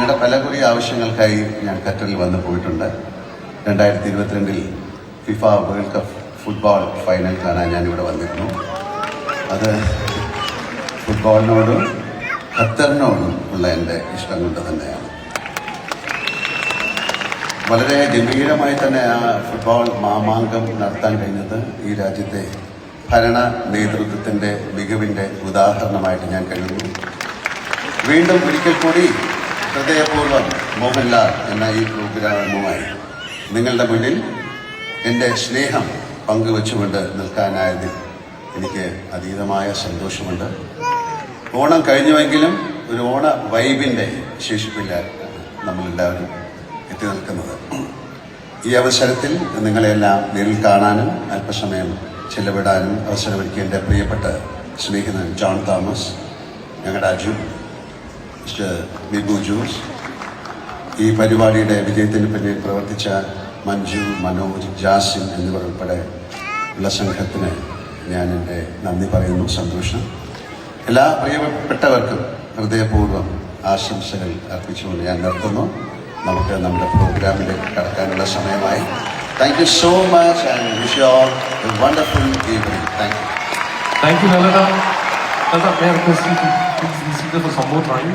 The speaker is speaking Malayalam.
നിങ്ങളുടെ പലകുറി ആവശ്യങ്ങൾക്കായി ഞാൻ ഖത്തറിൽ വന്നു പോയിട്ടുണ്ട്. 2022 FIFA world cup football final കാണാൻ ഞാനിവിടെ വന്നിരുന്നു. അത് ഫുട്ബോളിനോടും ഖത്തറിനോടും ഉള്ള എൻ്റെ ഇഷ്ടം കൊണ്ട് തന്നെയാണ്. വളരെ ഗംഭീരമായി തന്നെ ആ ഫുട്ബോൾ മാമാങ്കം നടത്താൻ കഴിഞ്ഞത് ഈ രാജ്യത്തെ ഭരണ നേതൃത്വത്തിൻ്റെ മികവിൻ്റെ ഉദാഹരണമായിട്ട് ഞാൻ കരുതുന്നു. വീണ്ടും ഒരിക്കൽ കൂടി ഹൃദയപൂർവ്വം മോഹൻലാൽ എന്ന ഈ പ്രോഗ്രാമുമായി നിങ്ങളുടെ മുന്നിൽ എൻ്റെ സ്നേഹം പങ്കുവെച്ചുകൊണ്ട് നിൽക്കാനായതിൽ എനിക്ക് അതീതമായ സന്തോഷമുണ്ട്. ഓണം കഴിഞ്ഞുവെങ്കിലും ഒരു ഓണ വൈബിൻ്റെ ശേഷിപ്പില്ല നമ്മളെല്ലാവരും എത്തി നിൽക്കുന്നത്. ഈ അവസരത്തിൽ നിങ്ങളെല്ലാം നേരിൽ കാണാനും അല്പസമയം ചെലവിടാനും അവസരമൊരുക്കിയ എൻ്റെ പ്രിയപ്പെട്ട സ്നേഹിതൻ ജോൺ തോമസ്, ഞങ്ങളുടെ അജു, മിസ്റ്റർ ബിബു ജോസ്, ഈ പരിപാടിയുടെ വിജയത്തിന് പിന്നിൽ പ്രവർത്തിച്ച മഞ്ജു, മനോജ്, ജാസിം എന്നിവർ ഉൾപ്പെടെ ഉള്ള സംഘത്തിന് ഞാൻ എൻ്റെ നന്ദി പറയുന്നു. സന്തോഷം. എല്ലാ പ്രിയപ്പെട്ടവർക്കും ഹൃദയപൂർവ്വം ആശംസകൾ അർപ്പിച്ചുകൊണ്ട് ഞാൻ നിർത്തുന്നു. നമുക്ക് നമ്മുടെ പ്രോഗ്രാമിലേക്ക് കടക്കാനുള്ള സമയമായി. Thank you so much and wish you all A wonderful evening. Thank you. Thank you, Nalada. Nalada, may I request you to please be seated for some more time?